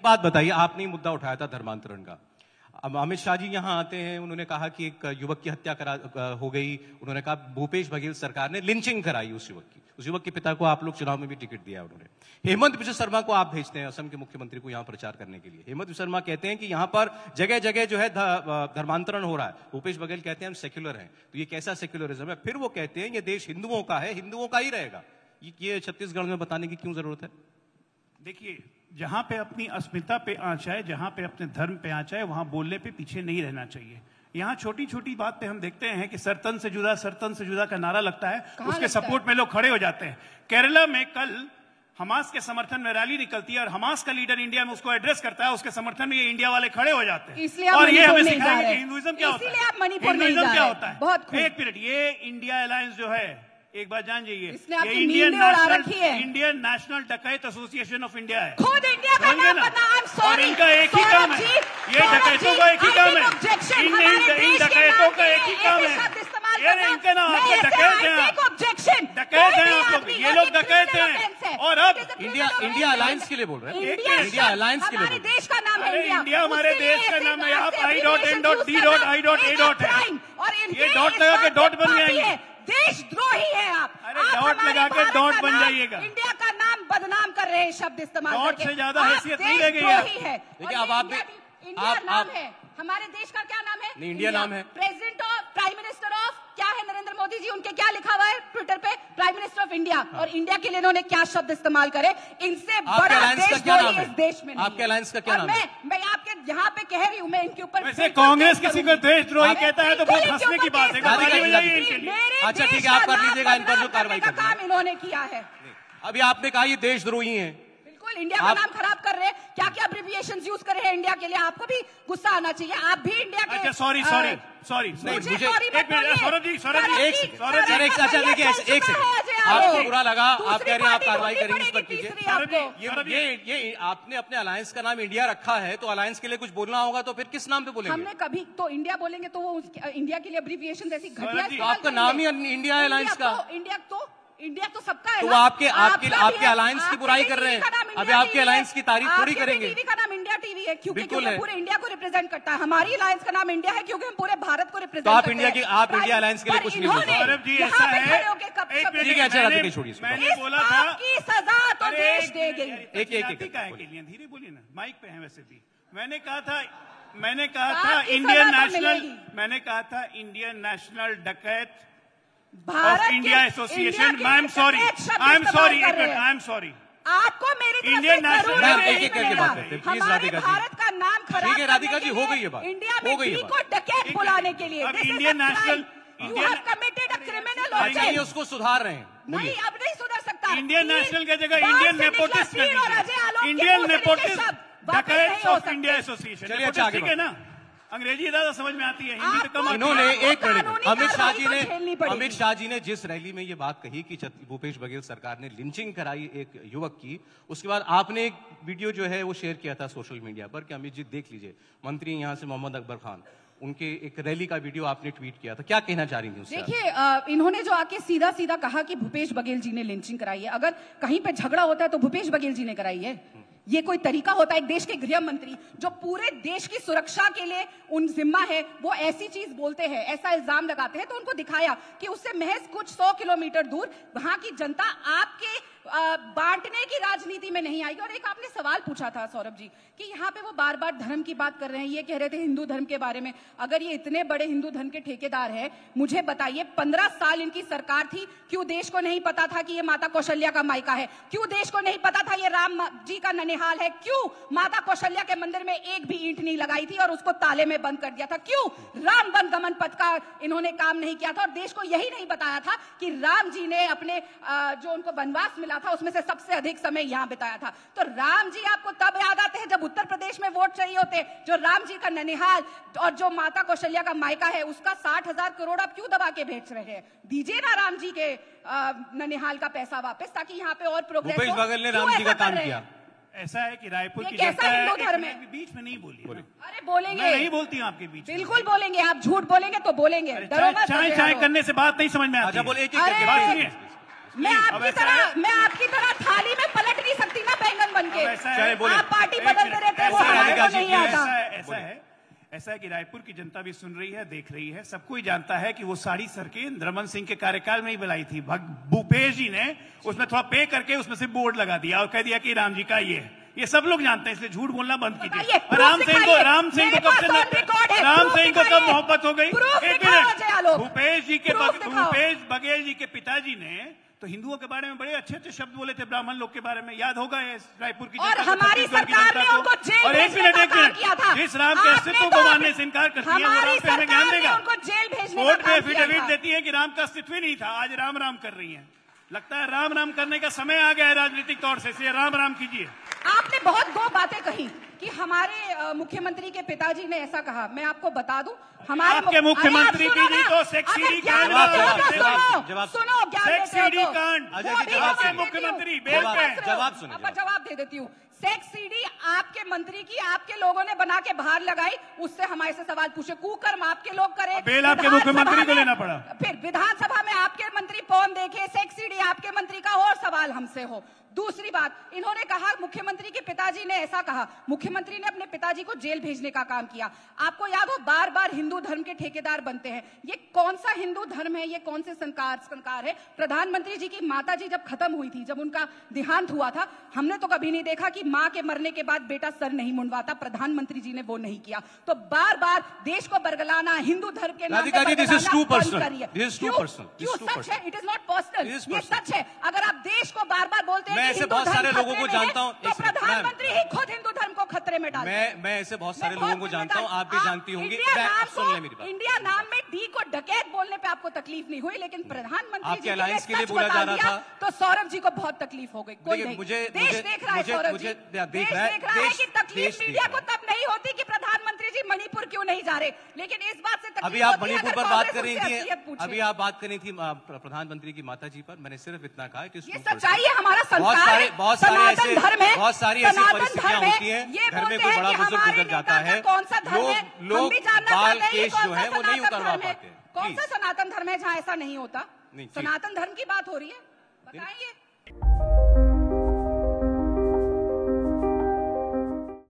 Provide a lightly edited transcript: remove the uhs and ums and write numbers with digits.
बात बताइए, आपने ही मुद्दा उठाया था धर्मांतरण का। अब अमित शाह जी यहां आते हैं, उन्होंने कहा कि एक युवक की हत्या हो गई। उन्होंने कहा भूपेश बघेल सरकार ने लिंचिंग कराई उस युवक की। उस युवक के पिता को आप लोग चुनाव में भी टिकट दिया उन्होंने। हेमंत बिश्व शर्मा को आप भेजते हैं असम के मुख्यमंत्री को यहां प्रचार करने के लिए। हेमंत बिश्व शर्मा कहते हैं कि यहां पर जगह जगह जो है धर्मांतरण हो रहा है। भूपेश बघेल कहते हैं हम सेक्युलर हैं। तो ये कैसा सेक्युलरिज्म है? फिर वो कहते हैं ये देश हिंदुओं का है, हिंदुओं का ही रहेगा। ये छत्तीसगढ़ में बताने की क्यों जरूरत है? देखिए, जहां पे अपनी अस्मिता पे आंच आए, जहां पे अपने धर्म पे आंच आए, वहां बोलने पे पीछे नहीं रहना चाहिए। यहाँ छोटी छोटी बात पे हम देखते हैं कि सरतन से जुदा का नारा लगता है, उसके सपोर्ट में लोग खड़े हो जाते हैं। केरला में कल हमास के समर्थन में रैली निकलती है और हमास का लीडर इंडिया में उसको एड्रेस करता है, उसके समर्थन में ये इंडिया वाले खड़े हो जाते हैं। और ये हमें सिखाएंगे कि हिंदुइज्म क्या होता है, हिंदुइज्म क्या होता है। एक मिनट, ये इंडिया अलायंस जो है, एक बात जान जाइए, ये इंडियन नेशनल डकैत एसोसिएशन ऑफ इंडिया है। खुद इंडिया का नाम बदनाम, और इनका एक ही काम है, ये डकैतों का एक ही काम है, इन डकैतों का एक ही काम है। ये इनका नाम, आपके डकैत हैं आप, डकैत हैं आप लोग, ये लोग डकैत हैं। और अब इंडिया अलायंस के लिए बोल रहे हैं, इंडिया अलायंस के लिए। हमारे देश का नाम है इंडिया, हमारे देश का नाम है। आप i.n.d.i.a. है, ये डॉट लगा के डॉट बन जाएंगे। देशद्रोही है आप। अरे डॉट लगा के डॉट बन जाइएगा। इंडिया का नाम बदनाम कर रहे हैं शब्द इस्तेमाल करके। डॉट से ज्यादा हैसियत नहीं रह गई है। देखिए अब आप इंडिया नाम है, हमारे देश का क्या नाम है? इंडिया नाम है। President of, prime minister of क्या है? नरेंद्र मोदी जी, उनके क्या लिखा हुआ है ट्विटर पे? Prime minister of India. और इंडिया के लिए इन्होंने क्या शब्द इस्तेमाल करे? इनसे बड़ा देशद्रोही इस देश में नहीं। आपके अलायंस का क्या नाम है? मैं आपके यहाँ पे कह रही हूँ, मैं इनके ऊपर वैसे कांग्रेस किसी को देशद्रोही कहता है तो बहुत हंसने की बात है। अच्छा ठीक है, आप कर लीजिएगा इन पर जो कार्रवाई का काम इन्होंने किया है। अभी आपने कहा ये देशद्रोही हैं, इंडिया का नाम खराब कर रहे हैं। क्या क्या अब्रिविएशन यूज कर रहे हैं इंडिया के लिए? आपको भी गुस्सा आना चाहिए। आप भी इंडिया के। अच्छा सॉरी मुझे अच्छा देखिए, एक सेकंड, आपको बुरा लगा, आप कह रहे हैं आप कार्रवाई करेंगे इस पर कीजिए। ये आपने अपने अलायंस का नाम इंडिया रखा है, तो अलायंस के लिए कुछ बोलना होगा तो फिर किस नाम पे बोलेंगे? हमने कभी तो इंडिया बोलेंगे तो वो इंडिया के लिए अब्रिविएशन जैसी घटिया। तो आपका नाम ही इंडिया अलायंस का। इंडिया तो सबका है। तो आपके अलायंस की बुराई कर रहे हैं। अभी आपके अलायंस की तारीफ थोड़ी करेंगे। टीवी का नाम इंडिया टीवी है क्योंकि पूरे इंडिया को रिप्रेजेंट करता है। हमारी अलायंस का नाम इंडिया है क्योंकि हम पूरे भारत को रिप्रेजेंट करते हैं। तो आप इंडिया अलायंस के लिए कुछ नहीं बोलते। सौरभ जी ऐसा है, ठीक है, अच्छा राधिका छोड़िए। मैंने बोला था की सजा तो देश दे गई। धीरे बोलिए ना, माइक पे है वैसे भी। मैंने कहा था इंडियन नेशनल डकैत of India association. I am sorry आपको मेरी इंडियन नेशनल एक करके बात करते हैं प्लीज राधिका जी। भारत का नाम खराब। ठीक है राधिका जी, हो गई है बात, इंडिया में को डकैत बुलाने के लिए। Indian national committed a criminal उसको सुधार रहे हैं। नहीं, अब नहीं सुधर सकता। इंडियन नेशनल की जगह Indian nepotist, Indian nepotist dacoits of India association. चलिए अच्छा आगे ठीक है ना, अंग्रेजी ज्यादा समझ में आती है, हिंदी तो कम। इन्होंने एक मिनट, अमित शाह जी ने जिस रैली में ये बात कही कि भूपेश बघेल सरकार ने लिंचिंग कराई एक युवक की, उसके बाद आपने एक वीडियो जो है वो शेयर किया था सोशल मीडिया पर कि अमित जी देख लीजिए, मंत्री यहाँ से मोहम्मद अकबर खान, उनके एक रैली का वीडियो आपने ट्वीट किया था, क्या कहना चाह रही थी उससे? देखिए, इन्होंने जो आके सीधा सीधा कहा कि भूपेश बघेल जी ने लिंचिंग कराई है। अगर कहीं पे झगड़ा होता है तो भूपेश बघेल जी ने कराई है। ये कोई तरीका होता है? एक देश के गृह मंत्री जो पूरे देश की सुरक्षा के लिए उन जिम्मा है, वो ऐसी चीज बोलते हैं, ऐसा इल्जाम लगाते हैं। तो उनको दिखाया कि उससे महज कुछ 100 किलोमीटर दूर वहां की जनता आपके बांटने की राजनीति में नहीं आएगी। और एक आपने सवाल पूछा था सौरभ जी कि यहाँ पे वो बार बार धर्म की बात कर रहे हैं, ये कह रहे थे हिंदू धर्म के बारे में। अगर ये इतने बड़े हिंदू धर्म के ठेकेदार हैं, मुझे बताइए 15 साल इनकी सरकार थी, क्यों देश को नहीं पता था कि ये माता कौशल्या का मायका है? क्यों देश को नहीं पता था ये राम जी का ननिहाल है? क्यों माता कौशल्या के मंदिर में एक भी ईंट नहीं लगाई थी और उसको ताले में बंद कर दिया था? क्यों राम वन गमन पथ का इन्होंने काम नहीं किया था और देश को यही नहीं बताया था कि राम जी ने अपने जो उनको वनवास मिला था उसमें से सबसे अधिक समय यहां बिताया था? तो राम जी आपको तब याद आते हैं जब उत्तर प्रदेश में वोट चाहिए होते, जो राम जी का ननिहाल और जो माता कौशल्या का मायका है उसका 60,000 करोड़ आप क्यों दबा के भेज रहे हैं? दीजिए ना राम जी के ननिहाल का पैसा वापस, ताकि यहाँ पे और प्रोग्रेस हो। भूपेश बघेल ने राम जी का काम किया। ऐसा है कि रायपुर की कैसा हिंदू धर्म है? बीच में नहीं बोलिए। अरे बोलेंगे, मैं नहीं बोलती हूँ आपके बीच। बिल्कुल बोलेंगे, आप झूठ बोलेंगे तो बोलेंगे। चाय करने से बात नहीं समझ में आती। बोले मैं आपकी तरह थाली में पलट नहीं सकती ना बैंगन बन के। आप पार्टी बदलते रहते वो हमारे को नहीं आता। ऐसा है कि रायपुर की जनता भी सुन रही है, देख रही है, सब कोई जानता है कि वो सारी सड़कें रमन सिंह के कार्यकाल में ही बनाई थी। भूपेश जी ने उसमें थोड़ा पे करके उसमें से बोर्ड लगा दिया और कह दिया कि राम जी का ये सब लोग जानते हैं, इसलिए झूठ बोलना बंद कीजिए। राम सिंह को कब मोहब्बत हो गई? एक मिनट, भूपेश बघेल जी के पिताजी ने तो हिंदुओं के बारे में बड़े अच्छे अच्छे शब्द बोले थे, ब्राह्मण लोग के बारे में, याद होगा रायपुर की और हमारी सरकार ने उनको जेल भेजने का काम किया था। जिस राम के अस्तित्व को मानने से इनकार करती है, वो राम पे हमें ज्ञान देगा। उनको जेल भेजने कोर्ट में एफिडेविट देती है कि राम का अस्तित्व ही नहीं था, आज राम राम कर रही है। लगता है राम राम करने का समय आ गया है राजनीतिक तौर से, इसलिए राम राम कीजिए। आपने बहुत दो बातें कही कि हमारे मुख्यमंत्री के पिताजी ने ऐसा कहा। मैं आपको बता दूं, हमारे आपके मुख्यमंत्री की नहीं तो सेक्सीडी कांड, सुनो, सेक्सीडी कांड, मुख्यमंत्री जवाब दे देती हूँ। सेक्स सीडी आपके मंत्री की आपके लोगों ने बना के बाहर लगाई, उससे हमारे से सवाल पूछे। कुकर्म आपके लोग करे, बेल आपके मुख्यमंत्री को लेना पड़ा। फिर विधानसभा में आपके मंत्री पौन देखे, सेक्स सीडी आपके मंत्री का, और सवाल हमसे हो। दूसरी बात, इन्होंने कहा मुख्यमंत्री के पिताजी ने ऐसा कहा, मुख्यमंत्री ने अपने पिताजी को जेल भेजने का काम किया। आपको याद हो, बार बार हिंदू धर्म के ठेकेदार बनते हैं। ये कौन सा हिंदू धर्म है, ये कौन से संस्कार है? प्रधानमंत्री जी की माता जी जब खत्म हुई थी, जब उनका देहांत हुआ था, हमने तो कभी नहीं देखा कि माँ के मरने के बाद बेटा सर नहीं मुंडवाता। प्रधानमंत्री जी ने वो नहीं किया। तो बार बार देश को बरगलाना, हिंदू धर्म के नाम पर क्यों सच है? इट इज नॉट पर्सनल, ये सच है। अगर आप देश को बार बार बोलते हैं ऐसे बहुत सारे लोगों को जानता हूं, तो प्रधानमंत्री ही खुद हिंदू धर्म को खतरे में डालते हैं। मैं ऐसे बहुत सारे लोगों को जानता हूं, आप भी जानती होंगी। सुन ले मेरी बात। इंडिया नाम में डी को डकैत बोलने पे आपको तकलीफ नहीं हुई, लेकिन प्रधानमंत्री आपके अलायंस के लिए बोला जा रहा था, तो सौरभ जी को बहुत तकलीफ हो गई। कोई नहीं, देश देख रहा है, सौरभ जी देख रहा है कि तकलीफ मीडिया को तब नहीं होती कि प्रधानमंत्री जी मणिपुर क्यों नहीं जा रहे, लेकिन इस बात से अभी आप मणिपुर पर बात कर रही थी, अभी आप बात कर रही थी प्रधानमंत्री की माता जी पर। मैंने सिर्फ इतना कहा कि ये सच्चाई है, हमारा संस्कार है, सनातन धर्म है, बहुत सारी ऐसी परिस्थितियां होती हैं, घर में कोई बड़ा बुजुर्ग गुजर जाता है, लोग बाल केश जो है वो नहीं उतरवा पाते। कौन सा सनातन धर्म है जहाँ ऐसा नहीं होता? सनातन धर्म की बात हो रही है, बताइए।